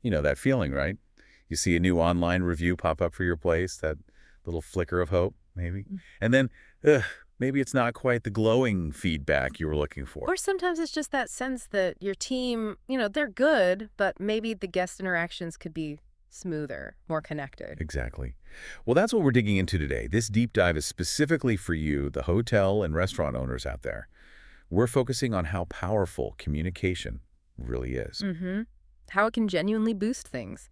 You know that feeling, right? You see a new online review pop up for your place, that little flicker of hope, maybe. And then, ugh, maybe it's not quite the glowing feedback you were looking for. Or sometimes it's just that sense that your team, they're good, but maybe the guest interactions could be smoother, more connected. Exactly. Well, that's what we're digging into today. This deep dive is specifically for you, the hotel and restaurant owners out there. We're focusing on how powerful communication really is. Mm-hmm. How it can genuinely boost things.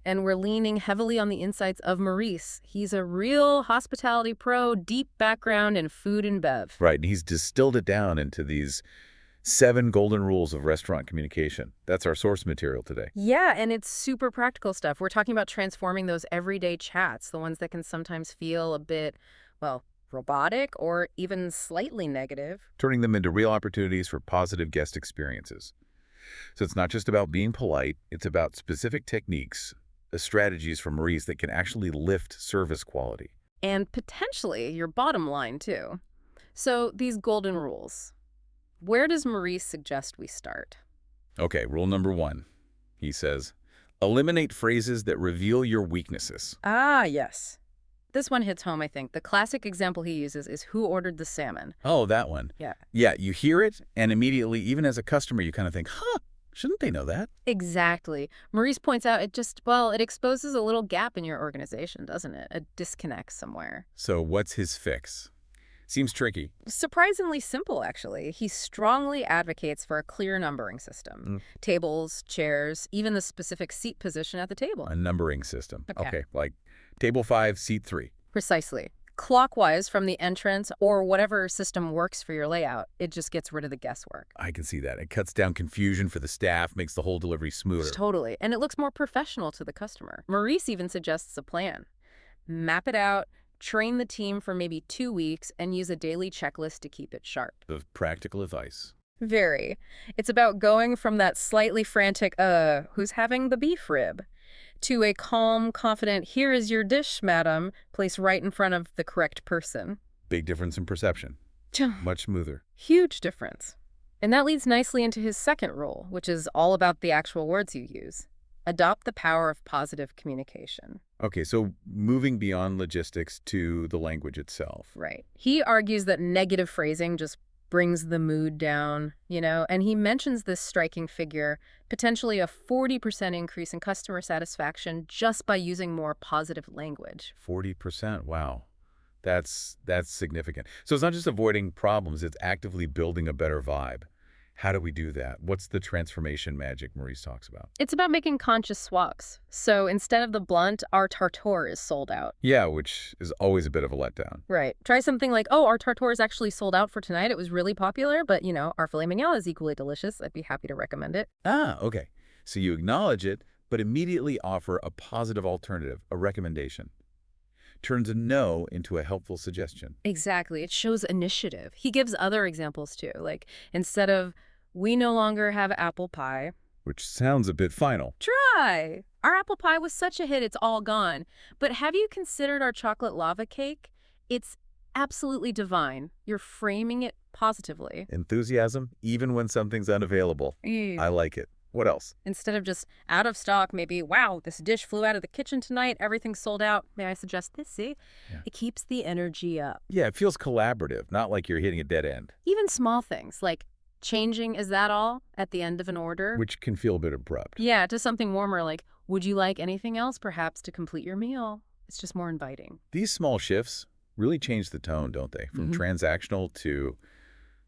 And we're leaning heavily on the insights of Maurice. He's a real hospitality pro, deep background in food and bev. Right, and he's distilled it down into these 7 golden rules of restaurant communication. That's our source material today. Yeah, and it's super practical stuff. We're talking about transforming those everyday chats, the ones that can sometimes feel a bit, well, robotic or even slightly negative. Turning them into real opportunities for positive guest experiences. So it's not just about being polite, it's about specific techniques, strategies from Maurice that can actually lift service quality. And potentially your bottom line, too. So these golden rules. Where does Maurice suggest we start? Okay, rule number 1. He says, eliminate phrases that reveal your weaknesses. Ah, yes. This one hits home, I think. The classic example he uses is who ordered the salmon. Oh, that one. Yeah. Yeah, you hear it, and immediately, even as a customer, you kind of think, huh, shouldn't they know that? Exactly. Maurice points out it exposes a little gap in your organization, doesn't it? A disconnect somewhere. So what's his fix? Seems tricky. Surprisingly simple, actually. He strongly advocates for a clear numbering system. Tables, chairs, even the specific seat position at the table. A numbering system. Okay. Okay, like table 5, seat 3. Precisely. Clockwise from the entrance or whatever system works for your layout. It just gets rid of the guesswork. I can see that. It cuts down confusion for the staff, makes the whole delivery smoother. Totally. And it looks more professional to the customer. Maurice even suggests a plan. Map it out, train the team for maybe 2 weeks, and use a daily checklist to keep it sharp. Of practical advice. Very. It's about going from that slightly frantic, who's having the beef rib, to a calm, confident, here is your dish, madam, placed right in front of the correct person. Big difference in perception. Much smoother. Huge difference. And that leads nicely into his second rule, which is all about the actual words you use. Adopt the power of positive communication. Okay, so moving beyond logistics to the language itself. Right. He argues that negative phrasing just brings the mood down, and he mentions this striking figure, potentially a 40% increase in customer satisfaction just by using more positive language. 40%, wow. That's significant. So it's not just avoiding problems, it's actively building a better vibe. How do we do that? What's the transformation magic Maurice talks about? It's about making conscious swaps. So instead of the blunt, our tartare is sold out. Yeah, which is always a bit of a letdown. Right. Try something like, oh, our tartare is actually sold out for tonight. It was really popular, but, our filet mignon is equally delicious. I'd be happy to recommend it. Ah, okay. So you acknowledge it, but immediately offer a positive alternative, a recommendation. Turns a no into a helpful suggestion. Exactly. It shows initiative. He gives other examples, too. Like, instead of, we no longer have apple pie. Which sounds a bit final. Try! Our apple pie was such a hit, it's all gone. But have you considered our chocolate lava cake? It's absolutely divine. You're framing it positively. Enthusiasm, even when something's unavailable. I like it. What else? Instead of just out of stock, maybe, wow, this dish flew out of the kitchen tonight, everything's sold out. May I suggest this? See? Yeah. It keeps the energy up. Yeah, it feels collaborative, not like you're hitting a dead end. Even small things, like changing, is that all, at the end of an order? Which can feel a bit abrupt. Yeah, to something warmer, like, would you like anything else, perhaps, to complete your meal? It's just more inviting. These small shifts really change the tone, don't they? From transactional to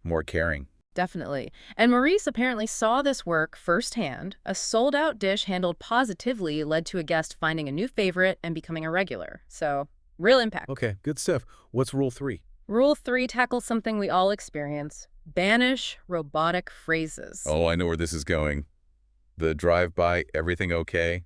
more caring. Definitely. And Maurice apparently saw this work firsthand. A sold-out dish handled positively led to a guest finding a new favorite and becoming a regular. So, real impact. Okay, good stuff. What's rule 3? Rule 3 tackles something we all experience. Banish robotic phrases. Oh, I know where this is going. The drive-by, everything okay?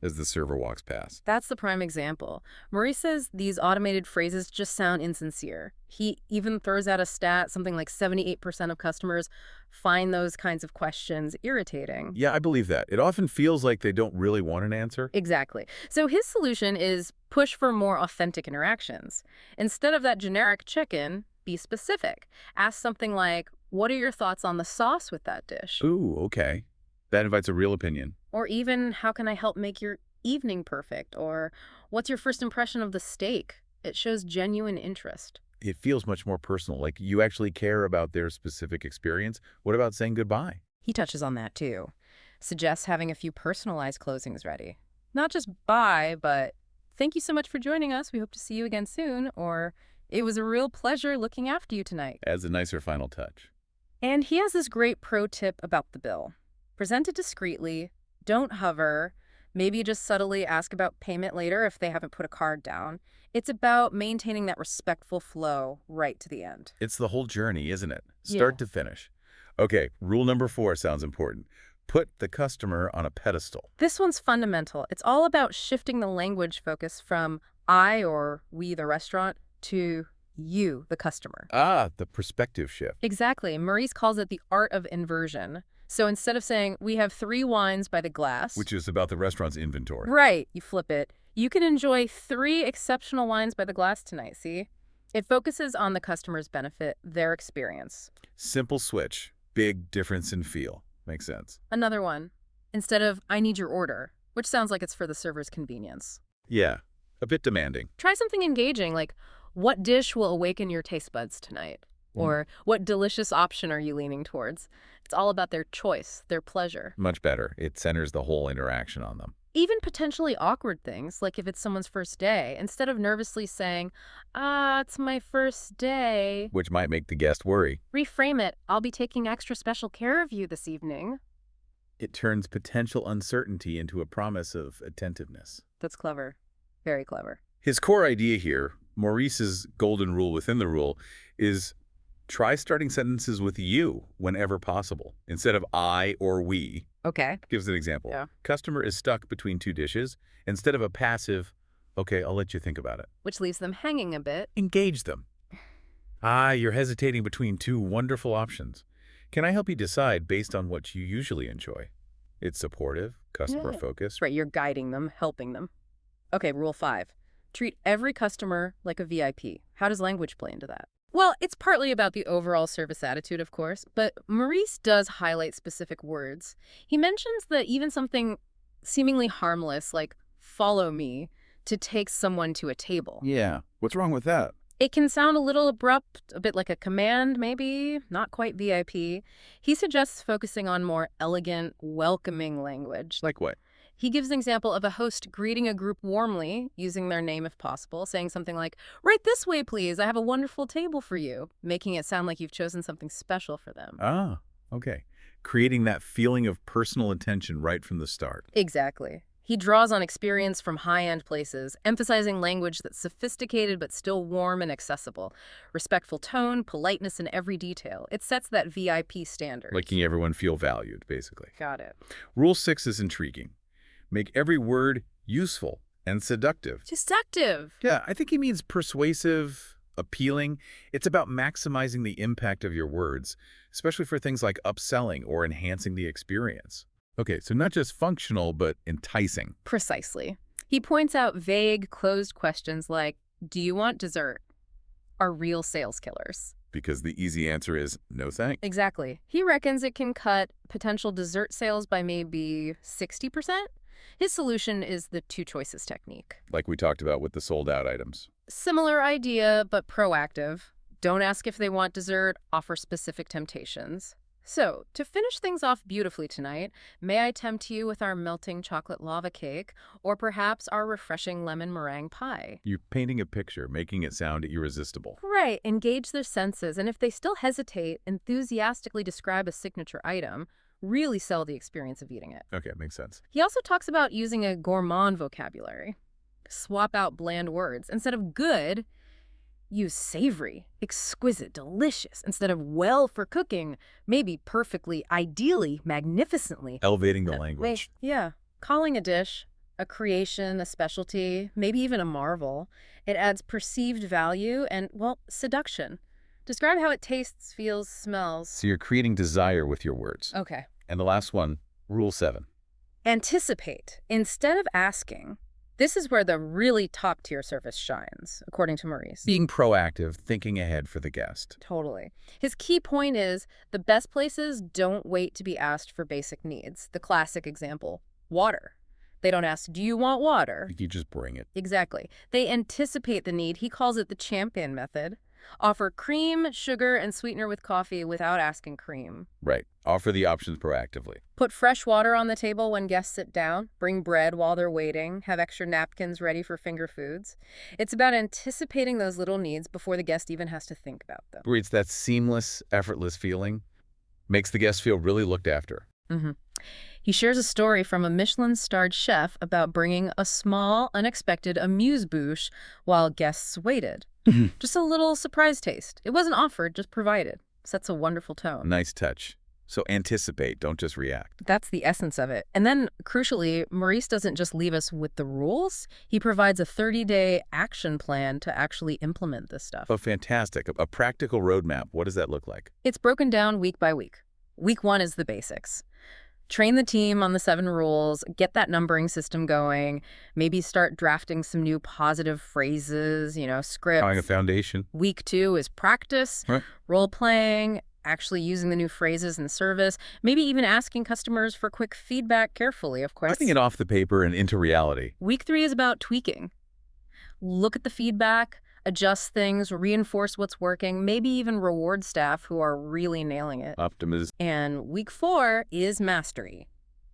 As the server walks past. That's the prime example. Maurice says these automated phrases just sound insincere. He even throws out a stat, something like 78% of customers find those kinds of questions irritating. Yeah, I believe that. It often feels like they don't really want an answer. Exactly. So his solution is push for more authentic interactions. Instead of that generic check-in, be specific. Ask something like, what are your thoughts on the sauce with that dish? Ooh, okay. That invites a real opinion. Or even, how can I help make your evening perfect? Or what's your first impression of the steak? It shows genuine interest. It feels much more personal, like you actually care about their specific experience. What about saying goodbye? He touches on that too. Suggests having a few personalized closings ready. Not just bye, but thank you so much for joining us. We hope to see you again soon. Or it was a real pleasure looking after you tonight. As a nicer final touch. And he has this great pro tip about the bill. Present it discreetly. Don't hover. Maybe just subtly ask about payment later if they haven't put a card down. It's about maintaining that respectful flow right to the end. It's the whole journey, isn't it? Yeah. Start to finish. Okay, rule number 4 sounds important. Put the customer on a pedestal. This one's fundamental. It's all about shifting the language focus from I or we, the restaurant, to you, the customer. Ah, the perspective shift. Exactly. Maurice calls it the art of inversion. So instead of saying, we have 3 wines by the glass. Which is about the restaurant's inventory. Right. You flip it. You can enjoy 3 exceptional wines by the glass tonight, see? It focuses on the customer's benefit, their experience. Simple switch. Big difference in feel. Makes sense. Another one. Instead of, I need your order, which sounds like it's for the server's convenience. Yeah, a bit demanding. Try something engaging, like, what dish will awaken your taste buds tonight? Or what delicious option are you leaning towards? It's all about their choice, their pleasure. Much better. It centers the whole interaction on them. Even potentially awkward things, like if it's someone's first day, instead of nervously saying, it's my first day, Which might make the guest worry. reframe it, I'll be taking extra special care of you this evening. It turns potential uncertainty into a promise of attentiveness. That's clever. Very clever. His core idea here, Maurice's golden rule within the rule, is try starting sentences with you whenever possible, instead of I or we. Okay. Gives an example. Yeah. Customer is stuck between 2 dishes. Instead of a passive, okay, I'll let you think about it. Which leaves them hanging a bit. Engage them. You're hesitating between 2 wonderful options. Can I help you decide based on what you usually enjoy? It's supportive, customer-focused. Right, you're guiding them, helping them. Okay, rule 5. Treat every customer like a VIP. How does language play into that? Well, it's partly about the overall service attitude, of course, but Maurice does highlight specific words. He mentions that even something seemingly harmless, like follow me, to take someone to a table. Yeah, what's wrong with that? It can sound a little abrupt, a bit like a command, maybe, not quite VIP. He suggests focusing on more elegant, welcoming language. Like what? He gives an example of a host greeting a group warmly, using their name if possible, saying something like, right this way, please, I have a wonderful table for you, making it sound like you've chosen something special for them. Ah, okay. Creating that feeling of personal attention right from the start. Exactly. He draws on experience from high-end places, emphasizing language that's sophisticated but still warm and accessible. Respectful tone, politeness in every detail. It sets that VIP standard. Making everyone feel valued, basically. Got it. Rule 6 is intriguing. Make every word useful and seductive. Seductive. Yeah, I think he means persuasive, appealing. It's about maximizing the impact of your words, especially for things like upselling or enhancing the experience. Okay, so not just functional, but enticing. Precisely. He points out vague, closed questions like, do you want dessert? Are real sales killers. Because the easy answer is no thanks. Exactly. He reckons it can cut potential dessert sales by maybe 60%. His solution is the 2 choices technique. Like we talked about with the sold-out items. Similar idea, but proactive. Don't ask if they want dessert, offer specific temptations. So, to finish things off beautifully tonight, may I tempt you with our melting chocolate lava cake, or perhaps our refreshing lemon meringue pie? You're painting a picture, making it sound irresistible. Right, engage their senses, and if they still hesitate, enthusiastically describe a signature item, really sell the experience of eating it. Okay, makes sense. He also talks about using a gourmand vocabulary. Swap out bland words. Instead of good, use savory, exquisite, delicious. Instead of well for cooking, maybe perfectly, ideally, magnificently. Elevating the language. Yeah. Calling a dish a creation, a specialty, maybe even a marvel. It adds perceived value and, well, seduction. Describe how it tastes, feels, smells. So you're creating desire with your words. Okay. And the last one, rule 7. Anticipate. Instead of asking, this is where the really top-tier service shines, according to Maurice. Being proactive, thinking ahead for the guest. Totally. His key point is the best places don't wait to be asked for basic needs. The classic example, Water. They don't ask, do you want water? You just bring it. Exactly. They anticipate the need. He calls it the champion method. Offer cream, sugar, and sweetener with coffee without asking cream. Right. Offer the options proactively. Put fresh water on the table when guests sit down. Bring bread while they're waiting. Have extra napkins ready for finger foods. It's about anticipating those little needs before the guest even has to think about them. Breeds that seamless, effortless feeling. Makes the guest feel really looked after. Mm-hmm. He shares a story from a Michelin-starred chef about bringing a small, unexpected amuse-bouche while guests waited. Just a little surprise taste. It wasn't offered, just provided. Sets a wonderful tone. Nice touch. So anticipate, don't just react. That's the essence of it. And then, crucially, Maurice doesn't just leave us with the rules. He provides a 30-day action plan to actually implement this stuff. Oh, fantastic. A practical roadmap. What does that look like? It's broken down week by week. Week 1 is the basics. Train the team on the 7 rules, get that numbering system going, maybe start drafting some new positive phrases, scripts. Having a foundation. Week 2 is practice, Right. role-playing, actually using the new phrases in service, maybe even asking customers for quick feedback carefully, of course. Putting it off the paper and into reality. Week 3 is about tweaking. Look at the feedback, adjust things, reinforce what's working, maybe even reward staff who are really nailing it. Optimism. And week 4 is mastery.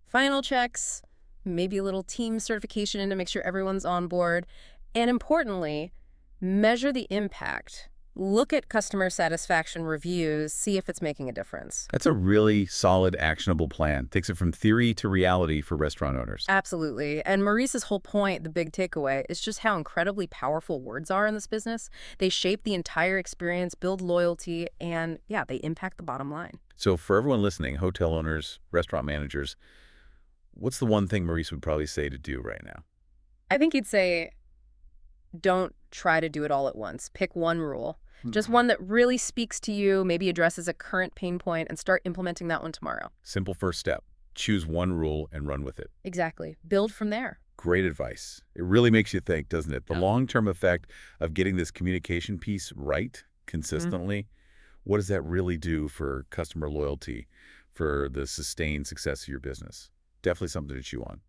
Final checks, maybe a little team certification to make sure everyone's on board. And importantly, measure the impact. Look at customer satisfaction reviews, see if it's making a difference. That's a really solid, actionable plan. Takes it from theory to reality for restaurant owners. Absolutely. And Maurice's whole point, the big takeaway, is just how incredibly powerful words are in this business. They shape the entire experience, build loyalty, and they impact the bottom line. So for everyone listening, hotel owners, restaurant managers, what's the one thing Maurice would probably say to do right now? I think he'd say, don't try to do it all at once. Pick one rule. Just one that really speaks to you, maybe addresses a current pain point, and start implementing that one tomorrow. Simple first step. Choose one rule and run with it. Exactly. Build from there. Great advice. It really makes you think, doesn't it? The Yeah. long-term effect of getting this communication piece right consistently, what does that really do for customer loyalty, for the sustained success of your business? Definitely something to chew on.